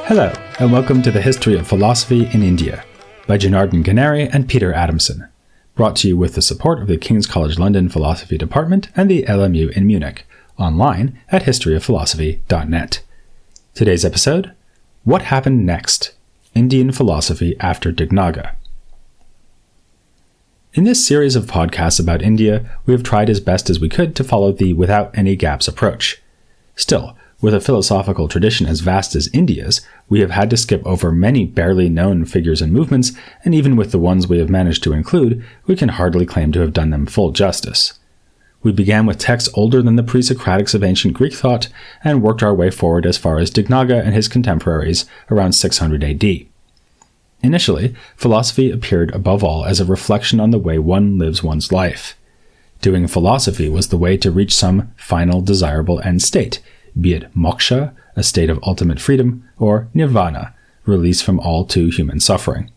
Hello, and welcome to the History of Philosophy in India by Janardhan Ganeri and Peter Adamson, brought to you with the support of the King's College London Philosophy Department and the LMU in Munich, online at historyofphilosophy.net. Today's episode, What Happened Next? Indian Philosophy After Dignaga. In this series of podcasts about India, we have tried as best as we could to follow the without any gaps approach. Still, with a philosophical tradition as vast as India's, we have had to skip over many barely known figures and movements, and even with the ones we have managed to include, we can hardly claim to have done them full justice. We began with texts older than the pre-Socratics of ancient Greek thought, and worked our way forward as far as Dignaga and his contemporaries around 600 AD. Initially, philosophy appeared above all as a reflection on the way one lives one's life. Doing philosophy was the way to reach some final desirable end state, be it moksha, a state of ultimate freedom, or nirvana, release from all too human suffering.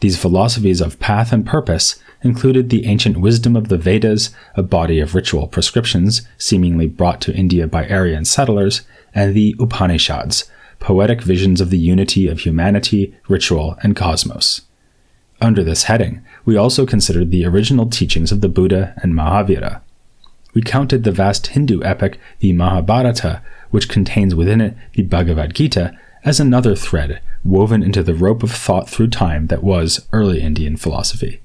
These philosophies of path and purpose included the ancient wisdom of the Vedas, a body of ritual prescriptions seemingly brought to India by Aryan settlers, and the Upanishads, poetic visions of the unity of humanity, ritual, and cosmos. Under this heading, we also considered the original teachings of the Buddha and Mahavira. We counted the vast Hindu epic, the Mahabharata, which contains within it the Bhagavad Gita, as another thread woven into the rope of thought through time that was early Indian philosophy.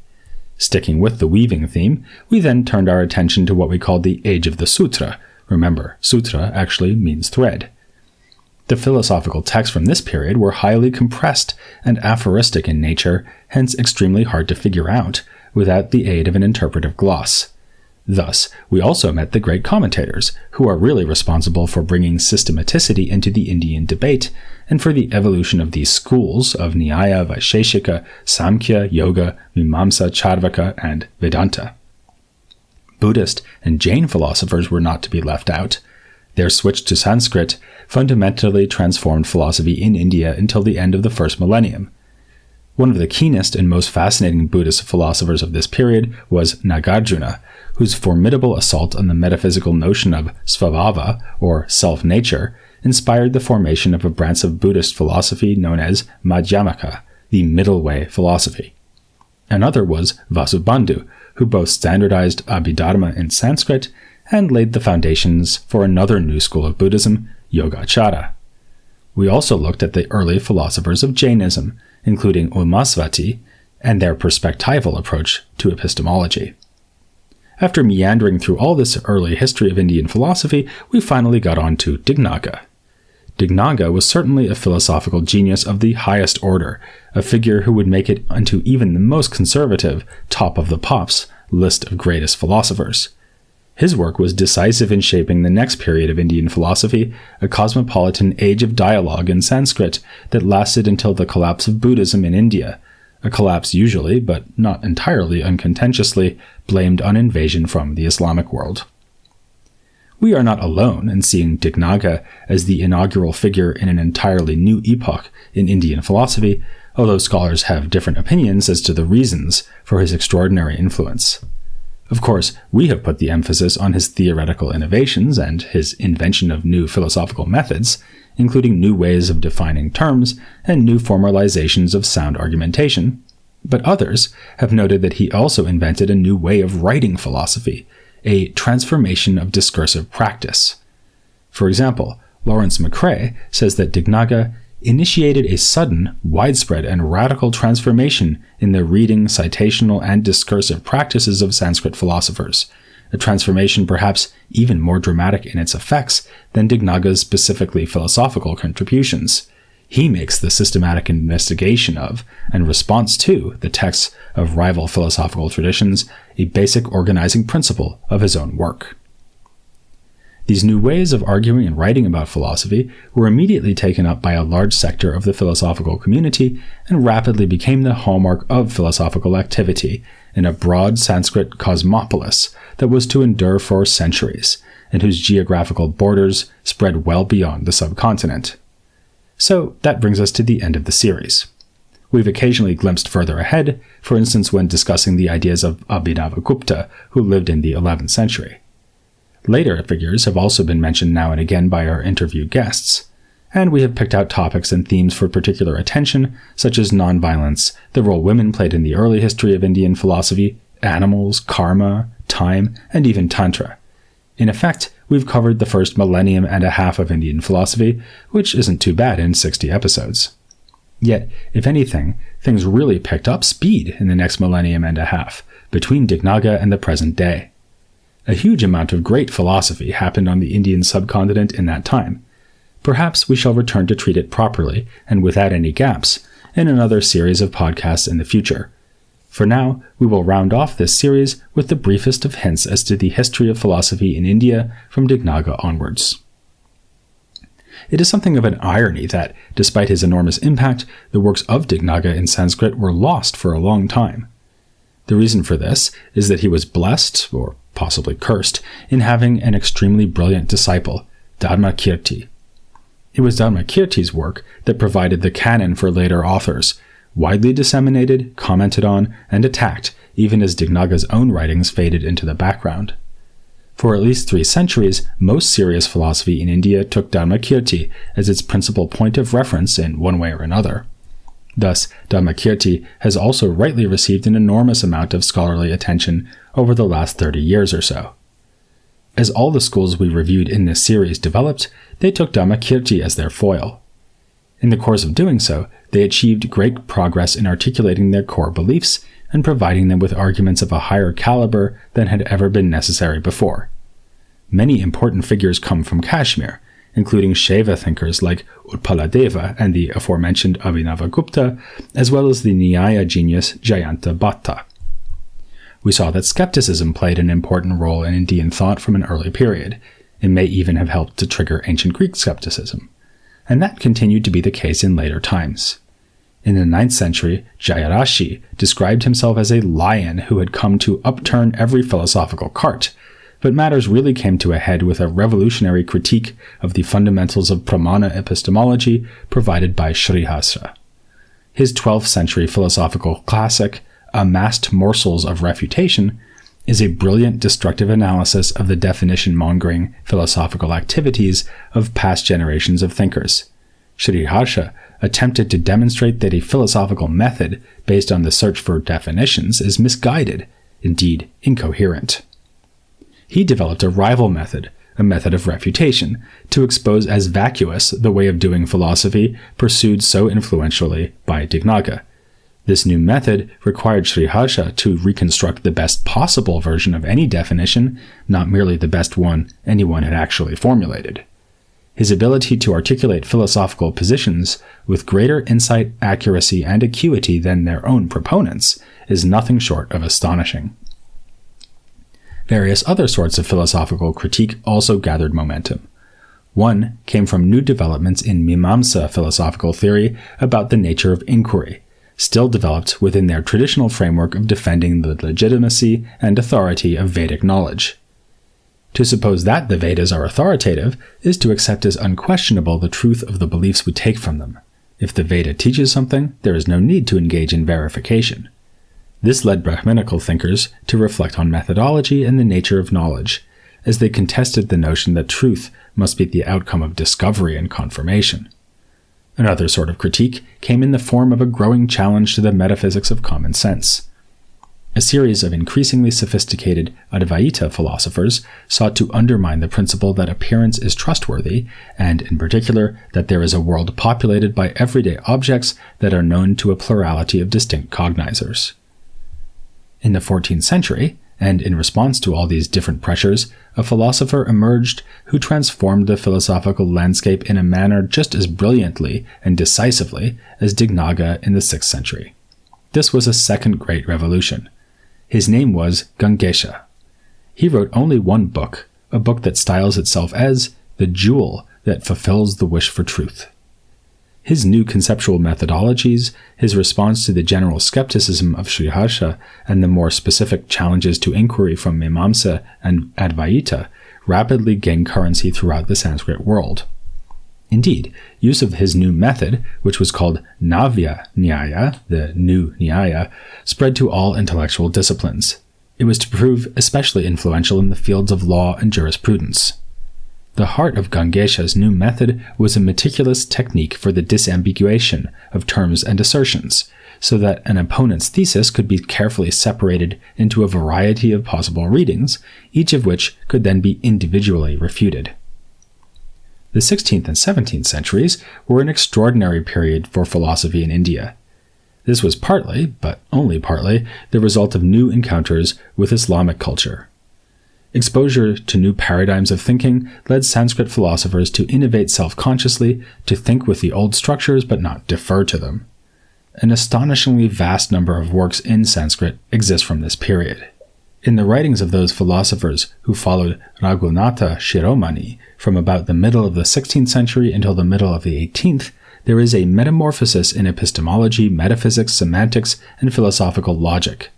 Sticking with the weaving theme, we then turned our attention to what we called the Age of the Sutra. Remember, sutra actually means thread. The philosophical texts from this period were highly compressed and aphoristic in nature, hence extremely hard to figure out without the aid of an interpretive gloss. Thus, we also met the great commentators, who are really responsible for bringing systematicity into the Indian debate and for the evolution of these schools of Nyaya, Vaisheshika, Samkhya, Yoga, Mimamsa, Charvaka, and Vedanta. Buddhist and Jain philosophers were not to be left out. Their switch to Sanskrit fundamentally transformed philosophy in India until the end of the first millennium. One of the keenest and most fascinating Buddhist philosophers of this period was Nagarjuna, whose formidable assault on the metaphysical notion of svabhava, or self-nature, inspired the formation of a branch of Buddhist philosophy known as Madhyamaka, the middle way philosophy. Another was Vasubandhu, who both standardized Abhidharma in Sanskrit and laid the foundations for another new school of Buddhism, Yogacara. We also looked at the early philosophers of Jainism, including Ulmasvati, and their perspectival approach to epistemology. After meandering through all this early history of Indian philosophy, we finally got on to Dignaga. Dignaga was certainly a philosophical genius of the highest order, a figure who would make it onto even the most conservative top of the pops list of greatest philosophers. His work was decisive in shaping the next period of Indian philosophy, a cosmopolitan age of dialogue in Sanskrit that lasted until the collapse of Buddhism in India, a collapse usually, but not entirely uncontentiously, blamed on invasion from the Islamic world. We are not alone in seeing Dignaga as the inaugural figure in an entirely new epoch in Indian philosophy, although scholars have different opinions as to the reasons for his extraordinary influence. Of course, we have put the emphasis on his theoretical innovations and his invention of new philosophical methods, including new ways of defining terms and new formalizations of sound argumentation, but others have noted that he also invented a new way of writing philosophy, a transformation of discursive practice. For example, Lawrence McCrae says that Dignaga initiated a sudden, widespread, and radical transformation in the reading, citational, and discursive practices of Sanskrit philosophers, a transformation perhaps even more dramatic in its effects than Dignaga's specifically philosophical contributions. He makes the systematic investigation of, and response to, the texts of rival philosophical traditions a basic organizing principle of his own work. These new ways of arguing and writing about philosophy were immediately taken up by a large sector of the philosophical community and rapidly became the hallmark of philosophical activity in a broad Sanskrit cosmopolis that was to endure for centuries, and whose geographical borders spread well beyond the subcontinent. So that brings us to the end of the series. We've occasionally glimpsed further ahead, for instance when discussing the ideas of Abhinavagupta, who lived in the 11th century. Later figures have also been mentioned now and again by our interview guests. and we have picked out topics and themes for particular attention, such as nonviolence, the role women played in the early history of Indian philosophy, animals, karma, time, and even Tantra. In effect, we've covered the first millennium and a half of Indian philosophy, which isn't too bad in 60 episodes. Yet, if anything, things really picked up speed in the next millennium and a half, between Dignaga and the present day. A huge amount of great philosophy happened on the Indian subcontinent in that time. Perhaps we shall return to treat it properly, and without any gaps, in another series of podcasts in the future. For now, we will round off this series with the briefest of hints as to the history of philosophy in India from Dignaga onwards. It is something of an irony that, despite his enormous impact, the works of Dignaga in Sanskrit were lost for a long time. The reason for this is that he was blessed, or possibly cursed, in having an extremely brilliant disciple, Dharmakirti. It was Dharmakirti's work that provided the canon for later authors, widely disseminated, commented on, and attacked, even as Dignaga's own writings faded into the background. For at least 3 centuries, most serious philosophy in India took Dharmakirti as its principal point of reference in one way or another. Thus, Dharmakirti has also rightly received an enormous amount of scholarly attention over the last 30 years or so. As all the schools we reviewed in this series developed, they took Dharmakirti as their foil. In the course of doing so, they achieved great progress in articulating their core beliefs and providing them with arguments of a higher caliber than had ever been necessary before. Many important figures come from Kashmir, including Shaiva thinkers like Utpaladeva and the aforementioned Abhinavagupta, as well as the Nyaya genius Jayanta Bhatta. We saw that skepticism played an important role in Indian thought from an early period. It may even have helped to trigger ancient Greek skepticism, and that continued to be the case in later times. In the 9th century, Jayarashi described himself as a lion who had come to upturn every philosophical cart, but matters really came to a head with a revolutionary critique of the fundamentals of Pramana epistemology provided by Shrihasa. His 12th century philosophical classic, Amassed Morsels of Refutation, is a brilliant destructive analysis of the definition-mongering philosophical activities of past generations of thinkers. Shrihasa attempted to demonstrate that a philosophical method based on the search for definitions is misguided, indeed incoherent. He developed a rival method, a method of refutation, to expose as vacuous the way of doing philosophy pursued so influentially by Dignaga. This new method required Shrihasa to reconstruct the best possible version of any definition, not merely the best one anyone had actually formulated. His ability to articulate philosophical positions with greater insight, accuracy, and acuity than their own proponents is nothing short of astonishing. Various other sorts of philosophical critique also gathered momentum. One came from new developments in Mimamsa philosophical theory about the nature of inquiry, still developed within their traditional framework of defending the legitimacy and authority of Vedic knowledge. To suppose that the Vedas are authoritative is to accept as unquestionable the truth of the beliefs we take from them. If the Veda teaches something, there is no need to engage in verification. This led Brahminical thinkers to reflect on methodology and the nature of knowledge, as they contested the notion that truth must be the outcome of discovery and confirmation. Another sort of critique came in the form of a growing challenge to the metaphysics of common sense. A series of increasingly sophisticated Advaita philosophers sought to undermine the principle that appearance is trustworthy, and in particular that there is a world populated by everyday objects that are known to a plurality of distinct cognizers. In the 14th century, and in response to all these different pressures, a philosopher emerged who transformed the philosophical landscape in a manner just as brilliantly and decisively as Dignaga in the 6th century. This was a second great revolution. His name was Gangesha. He wrote only one book, a book that styles itself as the jewel that fulfills the wish for truth. His new conceptual methodologies, his response to the general skepticism of Shrihasa, and the more specific challenges to inquiry from Mimamsa and Advaita rapidly gained currency throughout the Sanskrit world. Indeed, use of his new method, which was called Navya Nyaya, the new Nyaya, spread to all intellectual disciplines. It was to prove especially influential in the fields of law and jurisprudence. The heart of Gangesha's new method was a meticulous technique for the disambiguation of terms and assertions, so that an opponent's thesis could be carefully separated into a variety of possible readings, each of which could then be individually refuted. The 16th and 17th centuries were an extraordinary period for philosophy in India. This was partly, but only partly, the result of new encounters with Islamic culture. Exposure to new paradigms of thinking led Sanskrit philosophers to innovate self-consciously, to think with the old structures but not defer to them. An astonishingly vast number of works in Sanskrit exist from this period. In the writings of those philosophers who followed Raghunatha Shiromani from about the middle of the 16th century until the middle of the 18th, there is a metamorphosis in epistemology, metaphysics, semantics, and philosophical logic.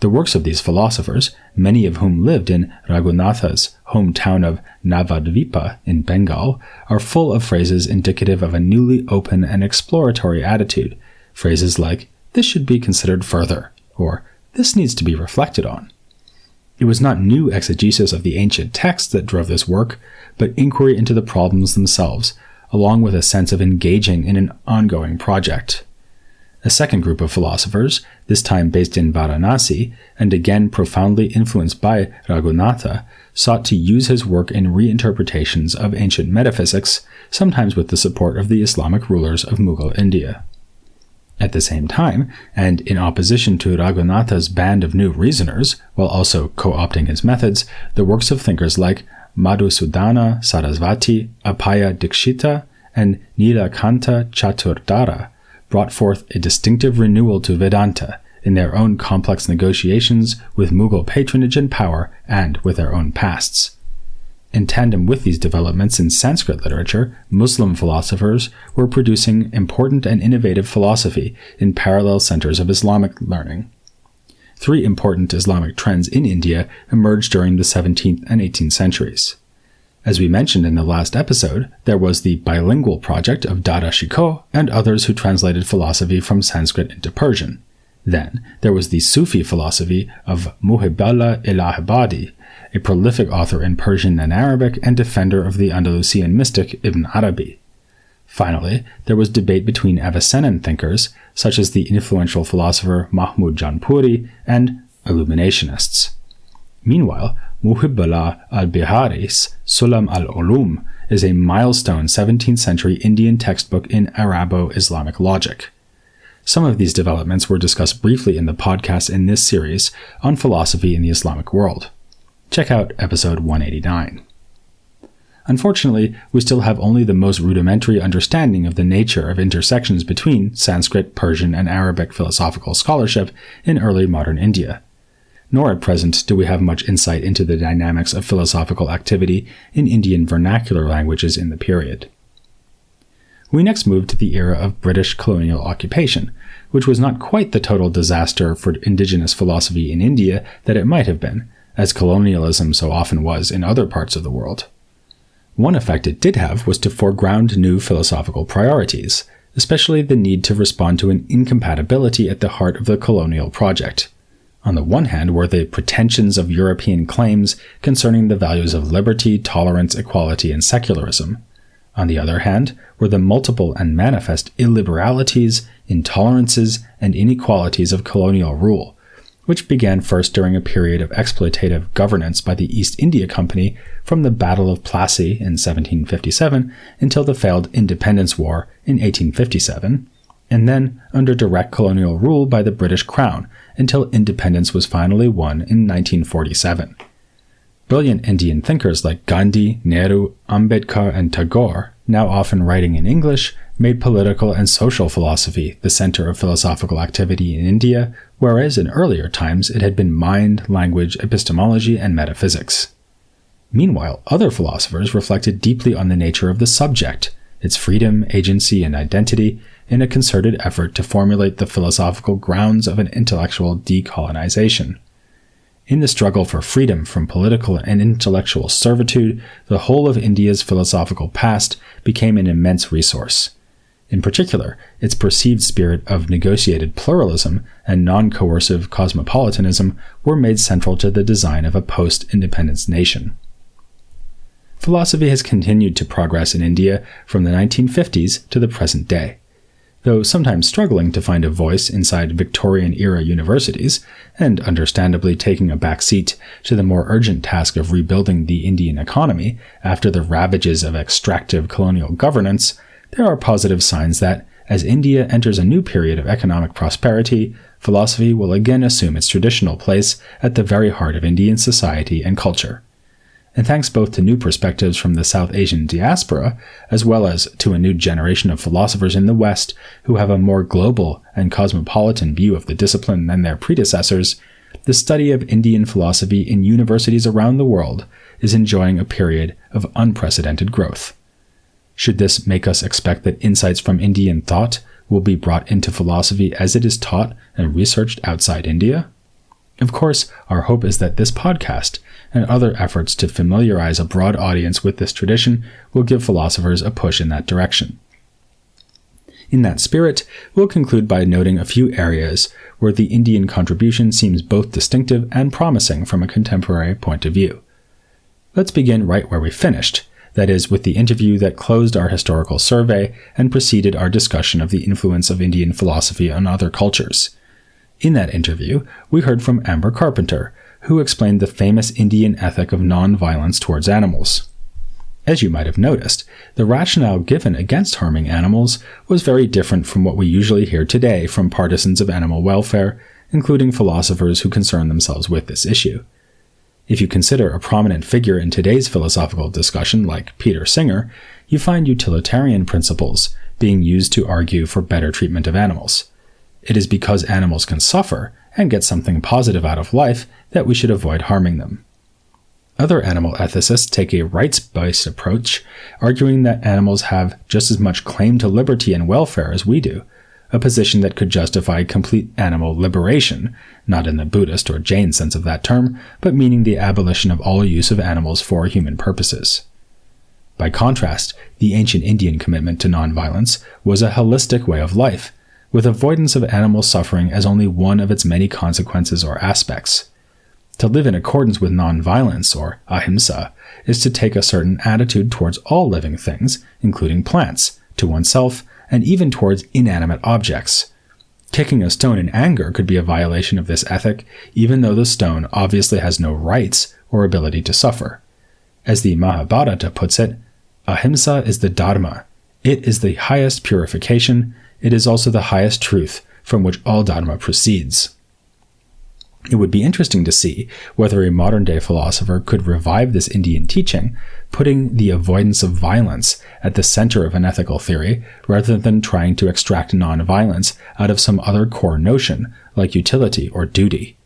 The works of these philosophers, many of whom lived in Raghunatha's hometown of Navadvipa in Bengal, are full of phrases indicative of a newly open and exploratory attitude, phrases like, "this should be considered further," or "this needs to be reflected on." It was not new exegesis of the ancient texts that drove this work, but inquiry into the problems themselves, along with a sense of engaging in an ongoing project. A second group of philosophers, this time based in Varanasi, and again profoundly influenced by Raghunatha, sought to use his work in reinterpretations of ancient metaphysics, sometimes with the support of the Islamic rulers of Mughal India. At the same time, and in opposition to Raghunatha's band of new reasoners, while also co-opting his methods, the works of thinkers like Madhusudana Sarasvati, Appaya Dikshita, and Nilakanta Chaturdara brought forth a distinctive renewal to Vedanta in their own complex negotiations with Mughal patronage and power and with their own pasts. In tandem with these developments in Sanskrit literature, Muslim philosophers were producing important and innovative philosophy in parallel centers of Islamic learning. Three important Islamic trends in India emerged during the 17th and 18th centuries. As we mentioned in the last episode, there was the bilingual project of Dada Shikoh and others who translated philosophy from Sanskrit into Persian. Then, there was the Sufi philosophy of Muhibballah Ilahabadi, a prolific author in Persian and Arabic and defender of the Andalusian mystic Ibn Arabi. Finally, there was debate between Avicennan thinkers, such as the influential philosopher Mahmud Janpuri, and illuminationists. Meanwhile, Muhibballah al-Bihari's Sulam al-Ulum is a milestone 17th century Indian textbook in Arabo-Islamic logic. Some of these developments were discussed briefly in the podcast in this series on philosophy in the Islamic world. Check out episode 189. Unfortunately, we still have only the most rudimentary understanding of the nature of intersections between Sanskrit, Persian, and Arabic philosophical scholarship in early modern India. Nor at present do we have much insight into the dynamics of philosophical activity in Indian vernacular languages in the period. We next move to the era of British colonial occupation, which was not quite the total disaster for indigenous philosophy in India that it might have been, as colonialism so often was in other parts of the world. One effect it did have was to foreground new philosophical priorities, especially the need to respond to an incompatibility at the heart of the colonial project. On the one hand were the pretensions of European claims concerning the values of liberty, tolerance, equality, and secularism. On the other hand were the multiple and manifest illiberalities, intolerances, and inequalities of colonial rule, which began first during a period of exploitative governance by the East India Company from the Battle of Plassey in 1757 until the failed Independence War in 1857, and then under direct colonial rule by the British Crown until independence was finally won in 1947. Brilliant Indian thinkers like Gandhi, Nehru, Ambedkar, and Tagore, now often writing in English, made political and social philosophy the center of philosophical activity in India, whereas in earlier times it had been mind, language, epistemology, and metaphysics. Meanwhile, other philosophers reflected deeply on the nature of the subject, its freedom, agency, and identity, in a concerted effort to formulate the philosophical grounds of an intellectual decolonization. In the struggle for freedom from political and intellectual servitude, the whole of India's philosophical past became an immense resource. In particular, its perceived spirit of negotiated pluralism and non-coercive cosmopolitanism were made central to the design of a post-independence nation. philosophy has continued to progress in India from the 1950s to the present day. Though sometimes struggling to find a voice inside Victorian-era universities, and understandably taking a back seat to the more urgent task of rebuilding the Indian economy after the ravages of extractive colonial governance, there are positive signs that, as India enters a new period of economic prosperity, philosophy will again assume its traditional place at the very heart of Indian society and culture. And thanks both to new perspectives from the South Asian diaspora, as well as to a new generation of philosophers in the West who have a more global and cosmopolitan view of the discipline than their predecessors, the study of Indian philosophy in universities around the world is enjoying a period of unprecedented growth. Should this make us expect that insights from Indian thought will be brought into philosophy as it is taught and researched outside India? Of course, our hope is that this podcast and other efforts to familiarize a broad audience with this tradition will give philosophers a push in that direction. In that spirit, we'll conclude by noting a few areas where the Indian contribution seems both distinctive and promising from a contemporary point of view. Let's begin right where we finished, that is, with the interview that closed our historical survey and preceded our discussion of the influence of Indian philosophy on other cultures. In that interview, we heard from Amber Carpenter, who explained the famous Indian ethic of non-violence towards animals. As you might have noticed, the rationale given against harming animals was very different from what we usually hear today from partisans of animal welfare, including philosophers who concern themselves with this issue. If you consider a prominent figure in today's philosophical discussion like Peter Singer, you find utilitarian principles being used to argue for better treatment of animals. It is because animals can suffer and get something positive out of life that we should avoid harming them. Other animal ethicists take a rights-based approach, arguing that animals have just as much claim to liberty and welfare as we do, a position that could justify complete animal liberation, not in the Buddhist or Jain sense of that term, but meaning the abolition of all use of animals for human purposes. By contrast, the ancient Indian commitment to nonviolence was a holistic way of life, with avoidance of animal suffering as only one of its many consequences or aspects. To live in accordance with nonviolence, or ahimsa, is to take a certain attitude towards all living things, including plants, to oneself, and even towards inanimate objects. Kicking a stone in anger could be a violation of this ethic, even though the stone obviously has no rights or ability to suffer. As the Mahabharata puts it, ahimsa is the dharma. It is the highest purification. It is also the highest truth from which all dharma proceeds. It would be interesting to see whether a modern-day philosopher could revive this Indian teaching, putting the avoidance of violence at the center of an ethical theory, rather than trying to extract non-violence out of some other core notion, like utility or duty.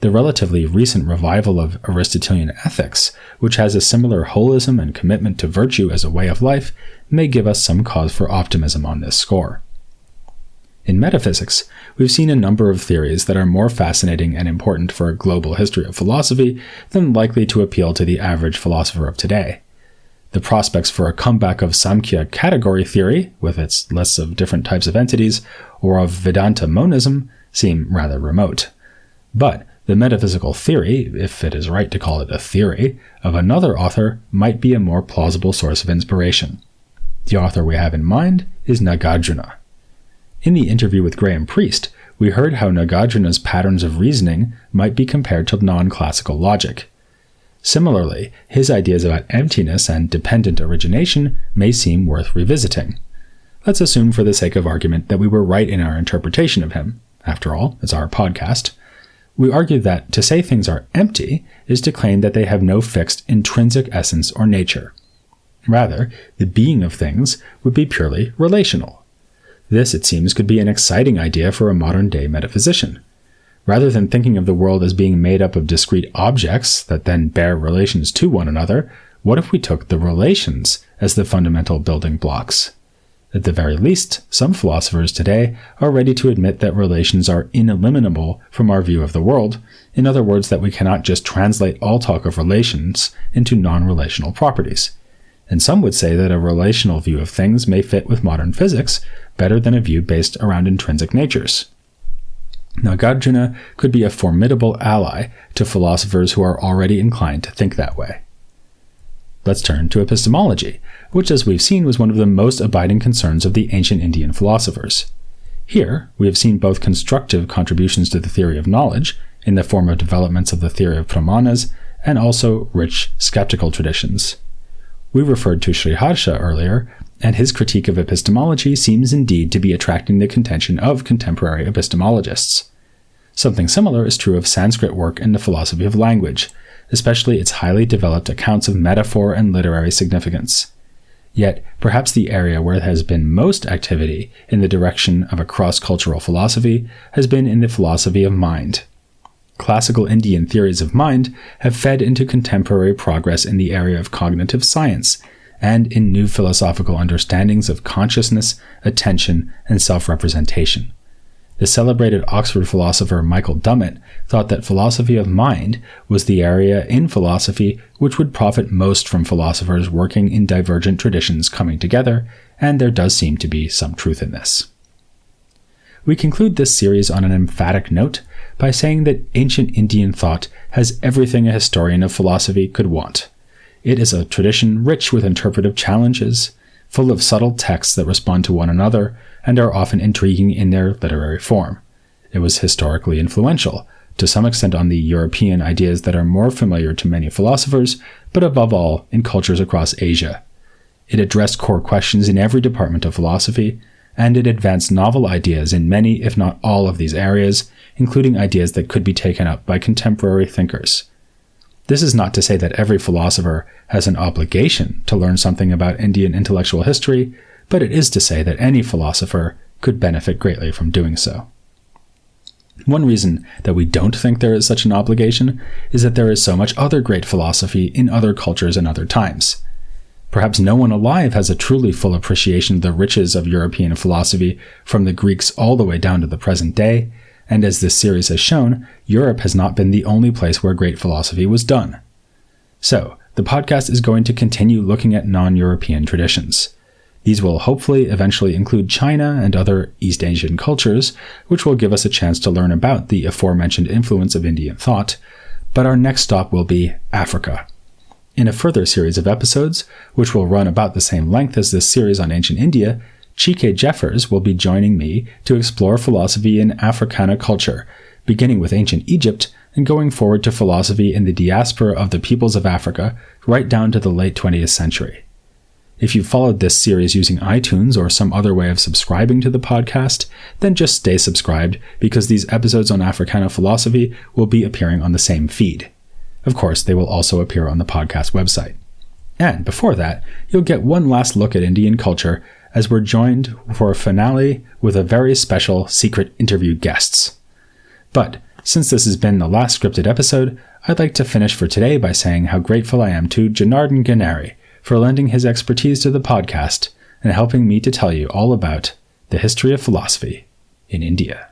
The relatively recent revival of Aristotelian ethics, which has a similar holism and commitment to virtue as a way of life, may give us some cause for optimism on this score. In metaphysics, we've seen a number of theories that are more fascinating and important for a global history of philosophy than likely to appeal to the average philosopher of today. The prospects for a comeback of Samkhya category theory, with its lists of different types of entities, or of Vedanta monism, seem rather remote. But the metaphysical theory, if it is right to call it a theory, of another author might be a more plausible source of inspiration. The author we have in mind is Nagarjuna. In the interview with Graham Priest, we heard how Nagarjuna's patterns of reasoning might be compared to non-classical logic. Similarly, his ideas about emptiness and dependent origination may seem worth revisiting. Let's assume for the sake of argument that we were right in our interpretation of him. After all, it's our podcast. We argue that to say things are empty is to claim that they have no fixed intrinsic essence or nature. Rather, the being of things would be purely relational. This, it seems, could be an exciting idea for a modern-day metaphysician. Rather than thinking of the world as being made up of discrete objects that then bear relations to one another, what if we took the relations as the fundamental building blocks? At the very least, some philosophers today are ready to admit that relations are ineliminable from our view of the world, in other words, that we cannot just translate all talk of relations into non-relational properties. And some would say that a relational view of things may fit with modern physics better than a view based around intrinsic natures. Nagarjuna could be a formidable ally to philosophers who are already inclined to think that way. let's turn to epistemology, which, as we've seen, was one of the most abiding concerns of the ancient Indian philosophers. Here, we have seen both constructive contributions to the theory of knowledge, in the form of developments of the theory of pramanas, and also rich skeptical traditions. We referred to Sri Harsha earlier, and his critique of epistemology seems indeed to be attracting the contention of contemporary epistemologists. Something similar is true of Sanskrit work in the philosophy of language, especially its highly developed accounts of metaphor and literary significance. Yet, perhaps the area where there has been most activity in the direction of a cross-cultural philosophy has been in the philosophy of mind. Classical Indian theories of mind have fed into contemporary progress in the area of cognitive science, and in new philosophical understandings of consciousness, attention, and self-representation. The celebrated Oxford philosopher Michael Dummett thought that philosophy of mind was the area in philosophy which would profit most from philosophers working in divergent traditions coming together, and there does seem to be some truth in this. We conclude this series on an emphatic note by saying that ancient Indian thought has everything a historian of philosophy could want. It is a tradition rich with interpretive challenges, full of subtle texts that respond to one another and are often intriguing in their literary form. It was historically influential, to some extent on the European ideas that are more familiar to many philosophers, but above all in cultures across Asia. It addressed core questions in every department of philosophy, and it advanced novel ideas in many, if not all, of these areas, including ideas that could be taken up by contemporary thinkers. This is not to say that every philosopher has an obligation to learn something about Indian intellectual history, but it is to say that any philosopher could benefit greatly from doing so. One reason that we don't think there is such an obligation is that there is so much other great philosophy in other cultures and other times. Perhaps no one alive has a truly full appreciation of the riches of European philosophy from the Greeks all the way down to the present day, and as this series has shown, Europe has not been the only place where great philosophy was done. So, the podcast is going to continue looking at non-European traditions. These will hopefully eventually include China and other East Asian cultures, which will give us a chance to learn about the aforementioned influence of Indian thought, but our next stop will be Africa. In a further series of episodes, which will run about the same length as this series on ancient India, Chike Jeffers will be joining me to explore philosophy in Africana culture, beginning with ancient Egypt and going forward to philosophy in the diaspora of the peoples of Africa, right down to the late 20th century. If you followed this series using iTunes or some other way of subscribing to the podcast, then just stay subscribed because these episodes on Africana philosophy will be appearing on the same feed. Of course, they will also appear on the podcast website. And before that, you'll get one last look at Indian culture as we're joined for a finale with a very special secret interview guests. But since this has been the last scripted episode, I'd like to finish for today by saying how grateful I am to Janardhan Ganeri for lending his expertise to the podcast and helping me to tell you all about the history of philosophy in India.